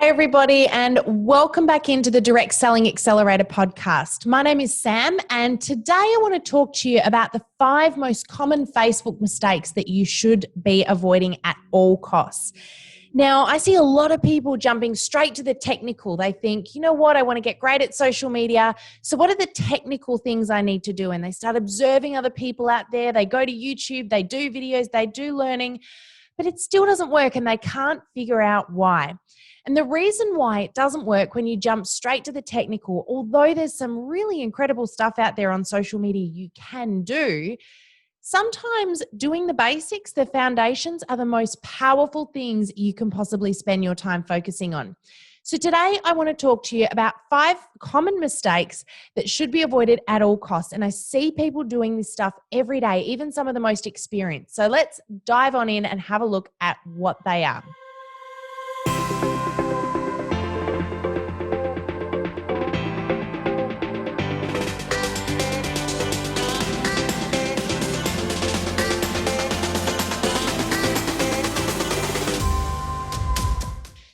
Everybody, and welcome back into the Direct Selling Accelerator podcast. My name is Sam, and today I want to talk to you about the 5 most common Facebook mistakes that you should be avoiding at all costs. Now, I see a lot of people jumping straight to the technical. They think, you know what, I want to get great at social media. So what are the technical things I need to do? And they start observing other people out there. They go to YouTube, they do videos, they do learning, but it still doesn't work and they can't figure out why. And the reason why it doesn't work when you jump straight to the technical, although there's some really incredible stuff out there on social media you can do, sometimes doing the basics, the foundations, are the most powerful things you can possibly spend your time focusing on. So today I want to talk to you about 5 common mistakes that should be avoided at all costs. And I see people doing this stuff every day, even some of the most experienced. So let's dive on in and have a look at what they are.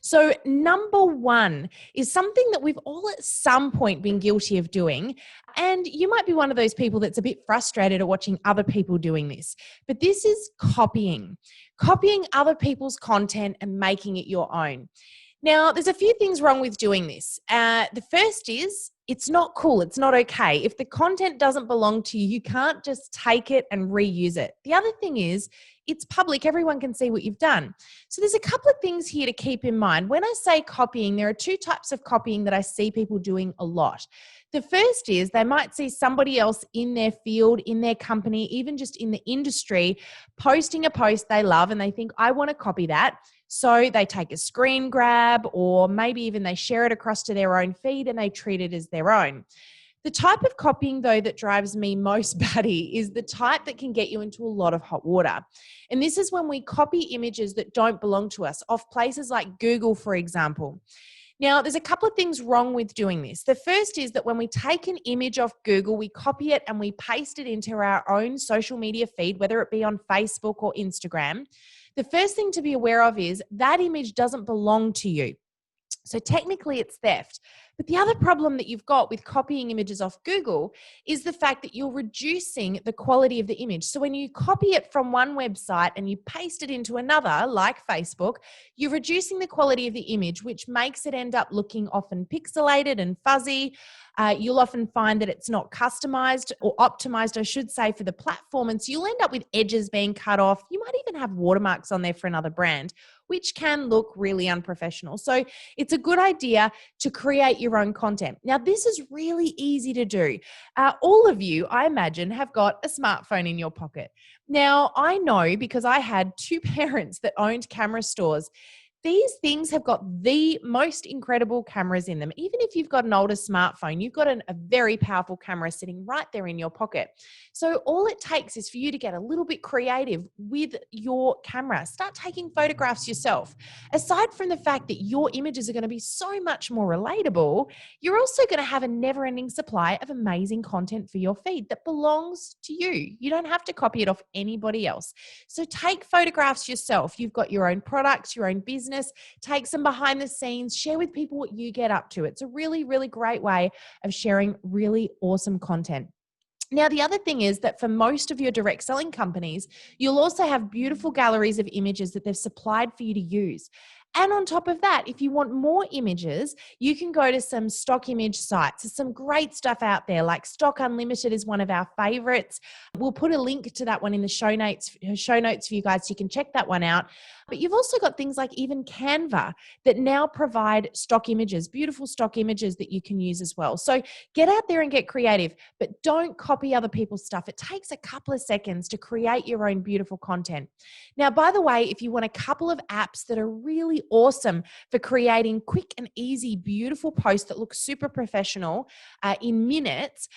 So number 1 is something that we've all at some point been guilty of doing. And you might be one of those people that's a bit frustrated at watching other people doing this. But this is copying other people's content and making it your own. Now, there's a few things wrong with doing this. The first is it's not cool. It's not okay. If the content doesn't belong to you, you can't just take it and reuse it. The other thing is it's public. Everyone can see what you've done. So there's a couple of things here to keep in mind. When I say copying, there are 2 types of copying that I see people doing a lot. The first is they might see somebody else in their field, in their company, even just in the industry, posting a post they love and they think, I want to copy that. So they take a screen grab or maybe even they share it across to their own feed and they treat it as their own. The type of copying, though, that drives me most batty is the type that can get you into a lot of hot water. And this is when we copy images that don't belong to us off places like Google, for example. Now, there's a couple of things wrong with doing this. The first is that when we take an image off Google, we copy it and we paste it into our own social media feed, whether it be on Facebook or Instagram. The first thing to be aware of is that image doesn't belong to you. So technically it's theft. But the other problem that you've got with copying images off Google is the fact that you're reducing the quality of the image. So when you copy it from one website and you paste it into another, like Facebook, you're reducing the quality of the image, which makes it end up looking often pixelated and fuzzy. You'll often find that it's not customized or optimized, I should say, for the platform. And so you'll end up with edges being cut off. You might even have watermarks on there for another brand, which can look really unprofessional. So it's a good idea to create your own content. Now, this is really easy to do. All of you, I imagine, have got a smartphone in your pocket. Now, I know because I had 2 parents that owned camera stores. These things have got the most incredible cameras in them. Even if you've got an older smartphone, you've got a very powerful camera sitting right there in your pocket. So all it takes is for you to get a little bit creative with your camera. Start taking photographs yourself. Aside from the fact that your images are going to be so much more relatable, you're also going to have a never-ending supply of amazing content for your feed that belongs to you. You don't have to copy it off anybody else. So take photographs yourself. You've got your own products, your own business. Take some behind the scenes, share with people what you get up to. It's a really, really great way of sharing really awesome content. Now, the other thing is that for most of your direct selling companies, you'll also have beautiful galleries of images that they've supplied for you to use. And on top of that, if you want more images, you can go to some stock image sites. There's some great stuff out there, like Stock Unlimited is one of our favorites. We'll put a link to that one in the show notes for you guys, so you can check that one out. But you've also got things like even Canva that now provide stock images, beautiful stock images that you can use as well. So get out there and get creative, but don't copy other people's stuff. It takes a couple of seconds to create your own beautiful content. Now, by the way, if you want a couple of apps that are really awesome for creating quick and easy, beautiful posts that look super professional in minutes,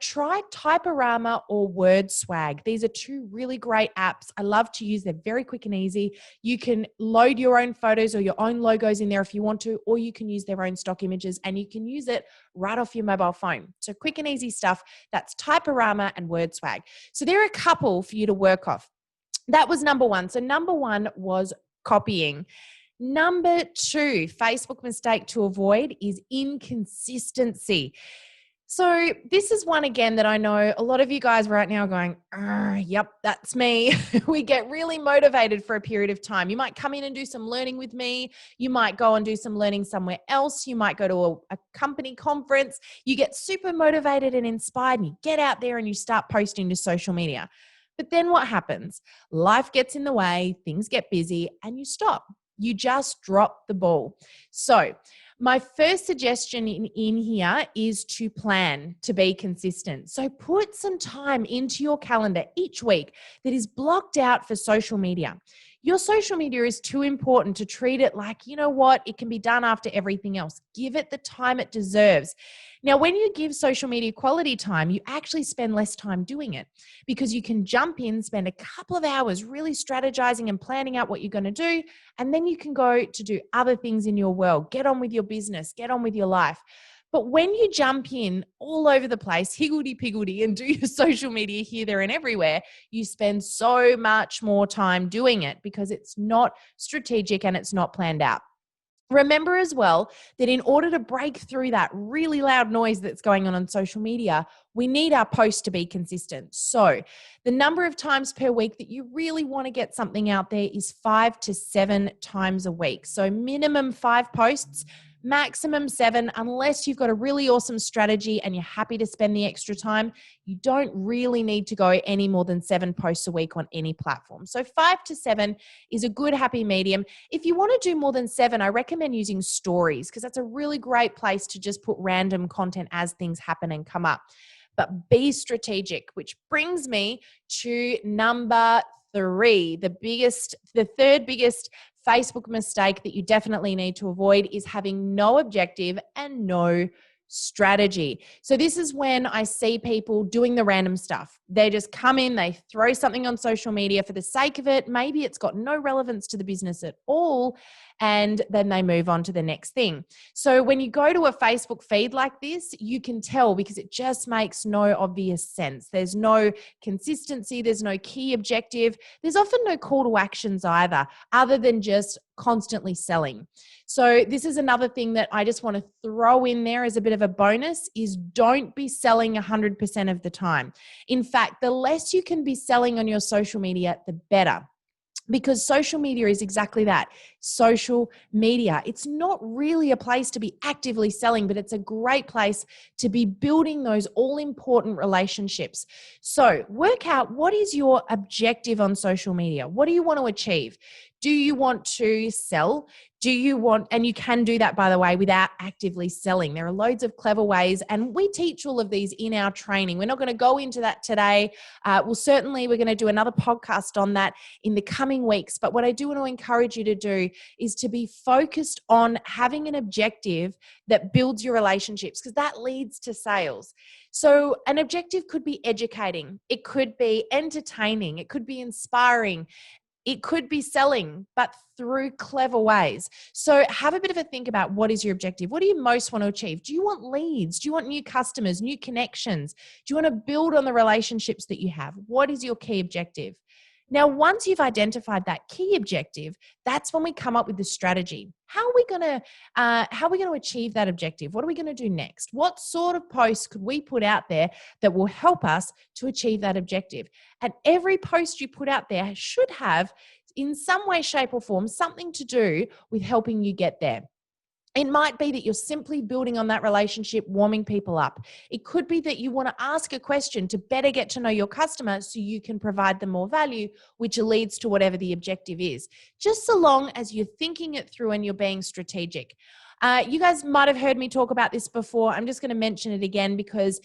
try Typorama or WordSwag. These are 2 really great apps. I love to use. They're very quick and easy. You can load your own photos or your own logos in there if you want to, or you can use their own stock images and you can use it right off your mobile phone. So quick and easy stuff. That's Typorama and WordSwag. So there are a couple for you to work off. That was number 1. So number 1 was copying. Number 2, Facebook mistake to avoid is inconsistency. So this is one again that I know a lot of you guys right now are going, yep, that's me. We get really motivated for a period of time. You might come in and do some learning with me. You might go and do some learning somewhere else. You might go to a company conference. You get super motivated and inspired and you get out there and you start posting to social media. But then what happens? Life gets in the way, things get busy, and you stop. You just drop the ball. So my first suggestion in here is to plan to be consistent. So put some time into your calendar each week that is blocked out for social media. Your social media is too important to treat it like, you know what, it can be done after everything else. Give it the time it deserves. Now, when you give social media quality time, you actually spend less time doing it because you can jump in, spend a couple of hours really strategizing and planning out what you're going to do, and then you can go to do other things in your world. Get on with your business, get on with your life. But when you jump in all over the place, higgledy-piggledy, and do your social media here, there, and everywhere, you spend so much more time doing it because it's not strategic and it's not planned out. Remember as well that in order to break through that really loud noise that's going on social media, we need our posts to be consistent. So the number of times per week that you really want to get something out there is 5 to 7 times a week. So minimum 5 posts, maximum 7, unless you've got a really awesome strategy and you're happy to spend the extra time. You don't really need to go any more than 7 posts a week on any platform. So 5 to 7 is a good happy medium. If you want to do more than 7, I recommend using stories because that's a really great place to just put random content as things happen and come up. But be strategic, which brings me to number 3. The third biggest Facebook mistake that you definitely need to avoid is having no objective and no strategy. So this is when I see people doing the random stuff. They just come in, they throw something on social media for the sake of it. Maybe it's got no relevance to the business at all, and then they move on to the next thing. So when you go to a Facebook feed like this, you can tell because it just makes no obvious sense. There's no consistency, there's no key objective. There's often no call to actions either, other than just constantly selling. So this is another thing that I just want to throw in there as a bit of a bonus is don't be selling 100% of the time. In fact, the less you can be selling on your social media, the better. Because social media is exactly that, social media. It's not really a place to be actively selling, but it's a great place to be building those all-important relationships. So work out what is your objective on social media? What do you want to achieve? Do you want to sell? And you can do that, by the way, without actively selling. There are loads of clever ways, and we teach all of these in our training. We're not going to go into that today. We're going to do another podcast on that in the coming weeks. But what I do want to encourage you to do is to be focused on having an objective that builds your relationships, because that leads to sales. So an objective could be educating. It could be entertaining. It could be inspiring. It could be selling, but through clever ways. So have a bit of a think about what is your objective? What do you most want to achieve? Do you want leads? Do you want new customers, new connections? Do you want to build on the relationships that you have? What is your key objective? Now, once you've identified that key objective, that's when we come up with the strategy. How are we going to achieve that objective? What are we going to do next? What sort of posts could we put out there that will help us to achieve that objective? And every post you put out there should have, in some way, shape, or form, something to do with helping you get there. It might be that you're simply building on that relationship, warming people up. It could be that you want to ask a question to better get to know your customer so you can provide them more value, which leads to whatever the objective is. Just so long as you're thinking it through and you're being strategic. You guys might have heard me talk about this before. I'm just going to mention it again because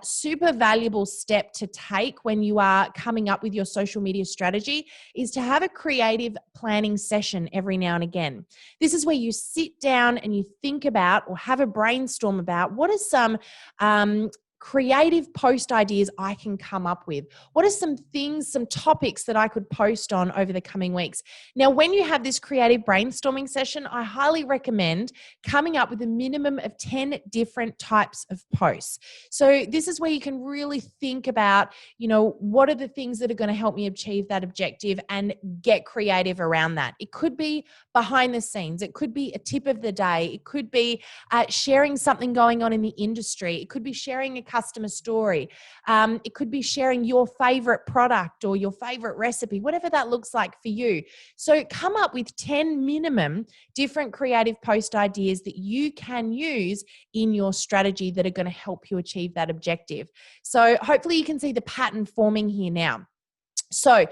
super valuable step to take when you are coming up with your social media strategy is to have a creative planning session every now and again. This is where you sit down and you think about or have a brainstorm about what are some creative post ideas I can come up with? What are some things, some topics that I could post on over the coming weeks? Now, when you have this creative brainstorming session, I highly recommend coming up with a minimum of 10 different types of posts. So this is where you can really think about, what are the things that are going to help me achieve that objective and get creative around that. It could be behind the scenes. It could be a tip of the day. It could be sharing something going on in the industry. It could be sharing a customer story. It could be sharing your favorite product or your favorite recipe, whatever that looks like for you. So come up with 10 minimum different creative post ideas that you can use in your strategy that are going to help you achieve that objective. So hopefully you can see the pattern forming here now. So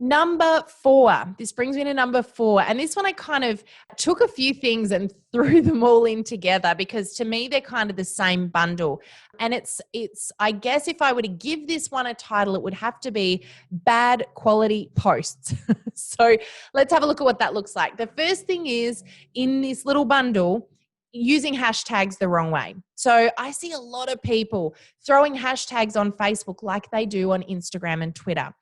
number 4, this brings me to number 4. And this one, I kind of took a few things and threw them all in together because to me, they're kind of the same bundle. And it's, I guess if I were to give this one a title, it would have to be bad quality posts. So let's have a look at what that looks like. The first thing is in this little bundle, using hashtags the wrong way. So I see a lot of people throwing hashtags on Facebook like they do on Instagram and Twitter.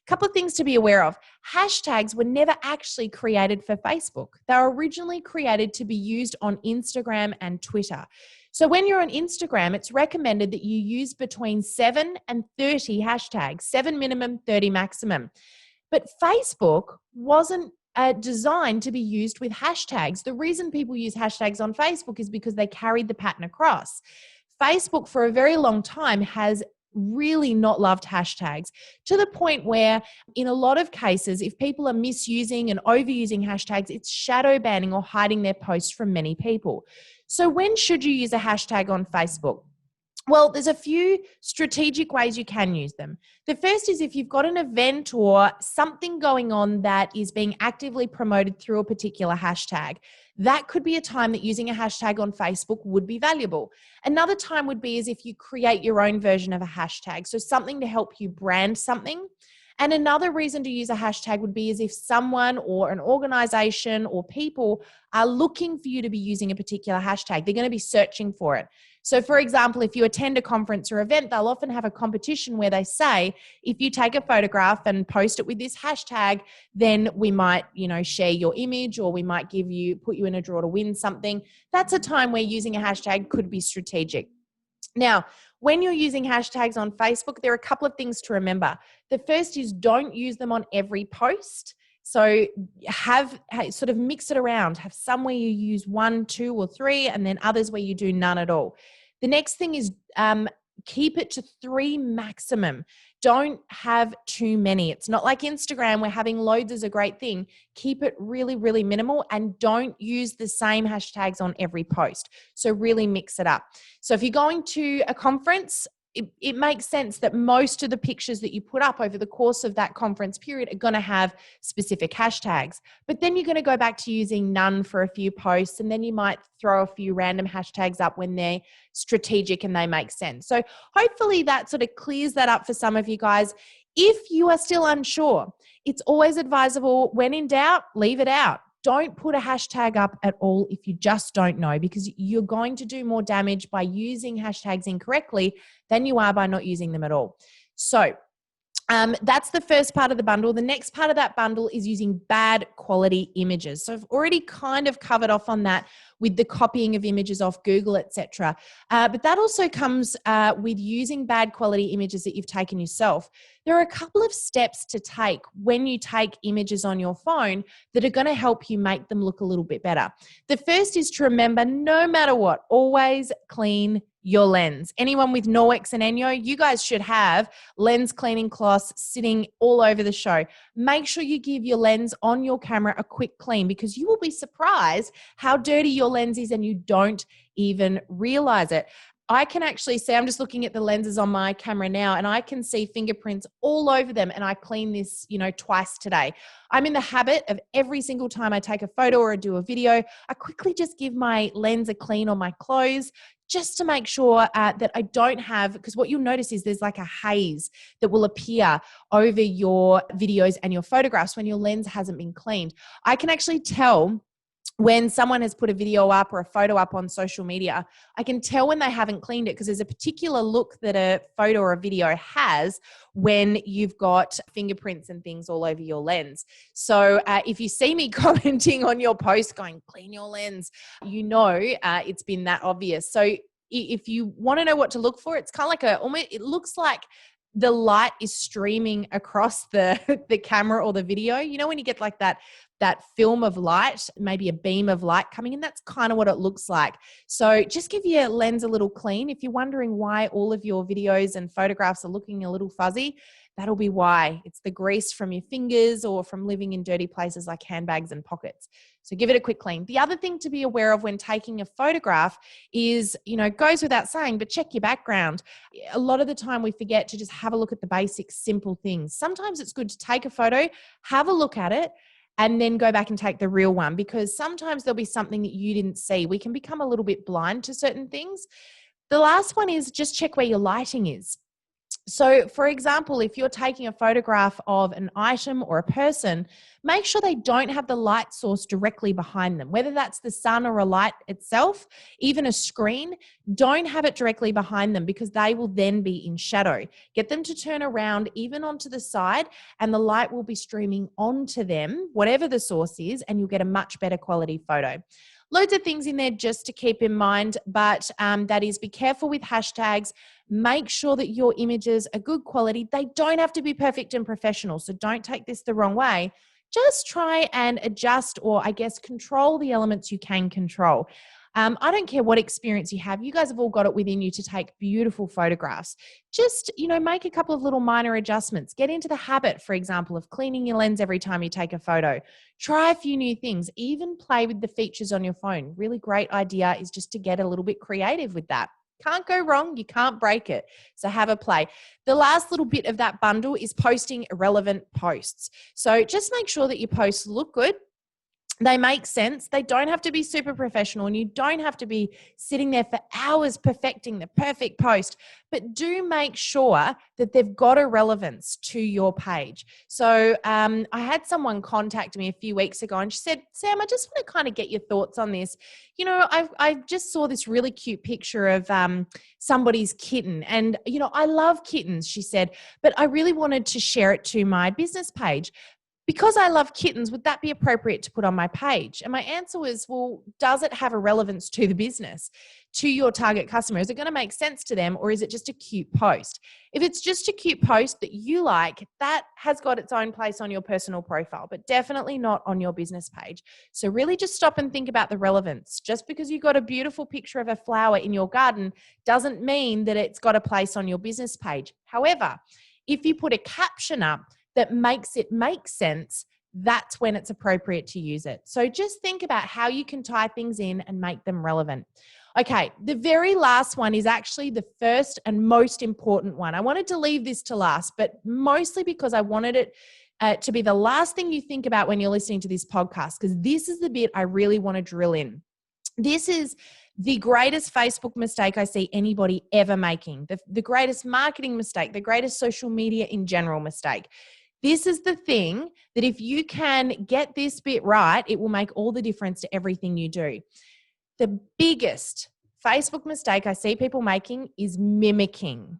Couple of things to be aware of. Hashtags were never actually created for Facebook. They were originally created to be used on Instagram and Twitter. So when you're on Instagram, it's recommended that you use between 7 and 30 hashtags, 7 minimum, 30 maximum. But Facebook wasn't designed to be used with hashtags. The reason people use hashtags on Facebook is because they carried the pattern across. Facebook for a very long time has really not loved hashtags to the point where in a lot of cases, if people are misusing and overusing hashtags, it's shadow banning or hiding their posts from many people. So when should you use a hashtag on Facebook? Well, there's a few strategic ways you can use them. The first is if you've got an event or something going on that is being actively promoted through a particular hashtag. That could be a time that using a hashtag on Facebook would be valuable. Another time would be as if you create your own version of a hashtag. So something to help you brand something. And another reason to use a hashtag would be as if someone or an organization or people are looking for you to be using a particular hashtag. They're going to be searching for it. So for example, if you attend a conference or event, they'll often have a competition where they say, if you take a photograph and post it with this hashtag, then we might, share your image or we might put you in a draw to win something. That's a time where using a hashtag could be strategic. Now, when you're using hashtags on Facebook, there are a couple of things to remember. The first is don't use them on every post. So sort of mix it around. Have some where you use 1, 2, or 3, and then others where you do none at all. The next thing is keep it to 3 maximum. Don't have too many. It's not like Instagram where having loads is a great thing. Keep it really, really minimal and don't use the same hashtags on every post. So really mix it up. So if you're going to a conference, it makes sense that most of the pictures that you put up over the course of that conference period are going to have specific hashtags. But then you're going to go back to using none for a few posts, and then you might throw a few random hashtags up when they're strategic and they make sense. So hopefully that sort of clears that up for some of you guys. If you are still unsure, it's always advisable, when in doubt, leave it out. Don't put a hashtag up at all if you just don't know, because you're going to do more damage by using hashtags incorrectly than you are by not using them at all. So that's the first part of the bundle. The next part of that bundle is using bad quality images. So I've already kind of covered off on that with the copying of images off Google, etc. But that also comes with using bad quality images that you've taken yourself. There are a couple of steps to take when you take images on your phone that are going to help you make them look a little bit better. The first is to remember, no matter what, always clean your lens. Anyone with Norwex and Enyo, you guys should have lens cleaning cloths sitting all over the show. Make sure you give your lens on your camera a quick clean, because you will be surprised how dirty your lens is and you don't even realize it. I can actually see, I'm just looking at the lenses on my camera now, and I can see fingerprints all over them, and I clean this, twice today. I'm in the habit of every single time I take a photo or do a video, I quickly just give my lens a clean on my clothes, just to make sure that I don't have, because what you'll notice is there's like a haze that will appear over your videos and your photographs when your lens hasn't been cleaned. I can actually tell when someone has put a video up or a photo up on social media, I can tell when they haven't cleaned it because there's a particular look that a photo or a video has when you've got fingerprints and things all over your lens. So if you see me commenting on your post going, clean your lens, you know it's been that obvious. So if you want to know what to look for, it's kind of like it looks like the light is streaming across the camera or the video. You know, when you get like that film of light, maybe a beam of light coming in, that's kind of what it looks like. So just give your lens a little clean. If you're wondering why all of your videos and photographs are looking a little fuzzy, that'll be why. It's the grease from your fingers or from living in dirty places like handbags and pockets. So give it a quick clean. The other thing to be aware of when taking a photograph is, goes without saying, but check your background. A lot of the time we forget to just have a look at the basic, simple things. Sometimes it's good to take a photo, have a look at it, and then go back and take the real one, because sometimes there'll be something that you didn't see. We can become a little bit blind to certain things. The last one is just check where your lighting is. So, for example, if you're taking a photograph of an item or a person, make sure they don't have the light source directly behind them, whether that's the sun or a light itself, even a screen. Don't have it directly behind them because they will then be in shadow. Get them to turn around, even onto the side, and the light will be streaming onto them, whatever the source is, and you'll get a much better quality photo. Loads of things in there just to keep in mind, but that is, be careful with hashtags. Make sure that your images are good quality. They don't have to be perfect and professional, so don't take this the wrong way. Just try and adjust, or I guess control the elements you can control. I don't care what experience you have. You guys have all got it within you to take beautiful photographs. Just, make a couple of little minor adjustments. Get into the habit, for example, of cleaning your lens every time you take a photo. Try a few new things. Even play with the features on your phone. Really great idea is just to get a little bit creative with that. Can't go wrong. You can't break it. So have a play. The last little bit of that bundle is posting irrelevant posts. So just make sure that your posts look good. They make sense. They don't have to be super professional, and you don't have to be sitting there for hours perfecting the perfect post, but do make sure that they've got a relevance to your page. So I had someone contact me a few weeks ago and she said, Sam, I just want to kind of get your thoughts on this. I just saw this really cute picture of somebody's kitten, and, I love kittens, she said, but I really wanted to share it to my business page. Because I love kittens, would that be appropriate to put on my page? And my answer was, well, does it have a relevance to the business, to your target customer? Is it going to make sense to them, or is it just a cute post? If it's just a cute post that you like, that has got its own place on your personal profile, but definitely not on your business page. So really just stop and think about the relevance. Just because you got a beautiful picture of a flower in your garden doesn't mean that it's got a place on your business page. However, if you put a caption up that makes it make sense, that's when it's appropriate to use it. So just think about how you can tie things in and make them relevant. Okay, the very last one is actually the first and most important one. I wanted to leave this to last, but mostly because I wanted it to be the last thing you think about when you're listening to this podcast, because this is the bit I really want to drill in. This is the greatest Facebook mistake I see anybody ever making, the greatest marketing mistake, the greatest social media in general mistake. This is the thing that if you can get this bit right, it will make all the difference to everything you do. The biggest Facebook mistake I see people making is mimicking.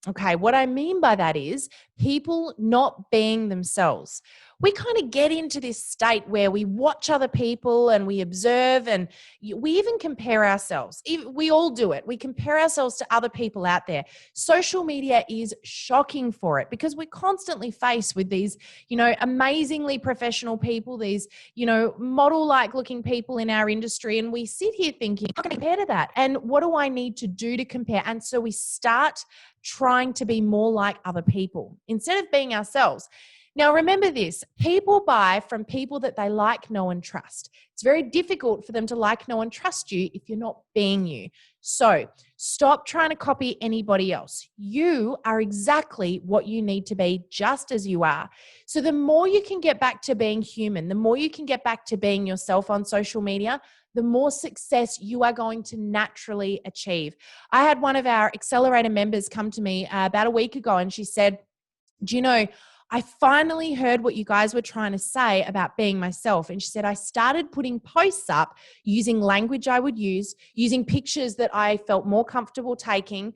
Okay, what I mean by that is people not being themselves. We kind of get into this state where we watch other people and we observe, and we even compare ourselves. We all do it. We compare ourselves to other people out there. Social media is shocking for it because we're constantly faced with these, amazingly professional people, these, model-like looking people in our industry. And we sit here thinking, I can compare to that. And what do I need to do to compare? And so we start trying to be more like other people instead of being ourselves. Now, remember this, people buy from people that they like, know, and trust. It's very difficult for them to like, know, and trust you if you're not being you. So stop trying to copy anybody else. You are exactly what you need to be, just as you are. So the more you can get back to being human, the more you can get back to being yourself on social media, the more success you are going to naturally achieve. I had one of our Accelerator members come to me about a week ago, and she said, do you know, I finally heard what you guys were trying to say about being myself. And she said, I started putting posts up using language I would use, using pictures that I felt more comfortable taking,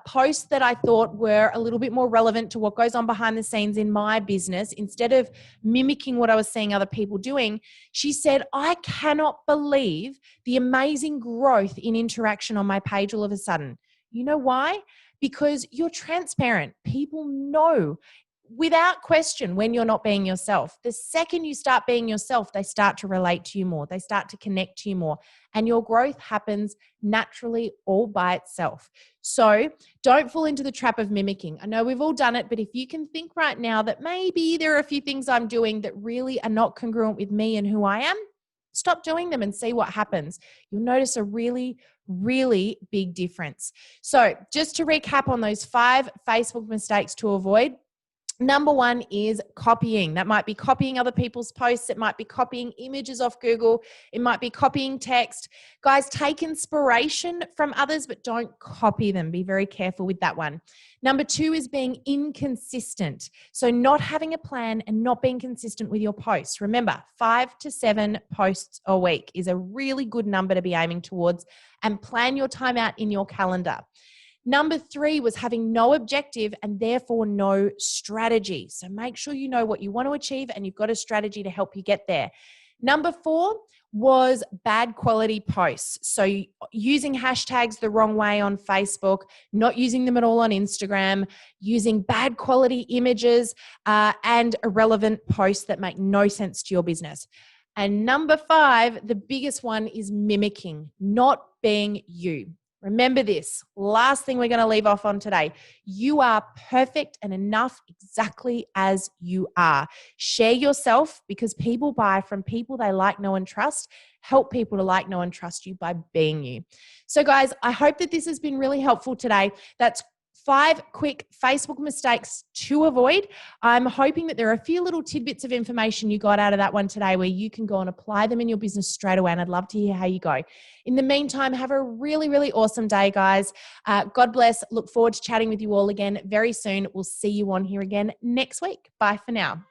posts that I thought were a little bit more relevant to what goes on behind the scenes in my business, instead of mimicking what I was seeing other people doing. She said, I cannot believe the amazing growth in interaction on my page all of a sudden. You know why? Because you're transparent. People know without question when you're not being yourself. The second you start being yourself, they start to relate to you more. They start to connect to you more. And your growth happens naturally all by itself. So don't fall into the trap of mimicking. I know we've all done it, but if you can think right now that maybe there are a few things I'm doing that really are not congruent with me and who I am, stop doing them and see what happens. You'll notice a really, really big difference. So just to recap on those 5 Facebook mistakes to avoid. Number 1 is copying. That might be copying other people's posts. It might be copying images off Google. It might be copying text. Guys, take inspiration from others, but don't copy them. Be very careful with that one. Number 2 is being inconsistent. So not having a plan and not being consistent with your posts. Remember, 5 to 7 posts a week is a really good number to be aiming towards, and plan your time out in your calendar. Number 3 was having no objective and therefore no strategy. So make sure you know what you want to achieve and you've got a strategy to help you get there. Number 4 was bad quality posts. So using hashtags the wrong way on Facebook, not using them at all on Instagram, using bad quality images, and irrelevant posts that make no sense to your business. And number 5, the biggest one, is mimicking, not being you. Remember this, last thing we're going to leave off on today. You are perfect and enough exactly as you are. Share yourself, because people buy from people they like, know, and trust. Help people to like, know, and trust you by being you. So guys, I hope that this has been really helpful today. That's 5 quick Facebook mistakes to avoid. I'm hoping that there are a few little tidbits of information you got out of that one today where you can go and apply them in your business straight away, and I'd love to hear how you go. In the meantime, have a really, really awesome day, guys. God bless. Look forward to chatting with you all again very soon. We'll see you on here again next week. Bye for now.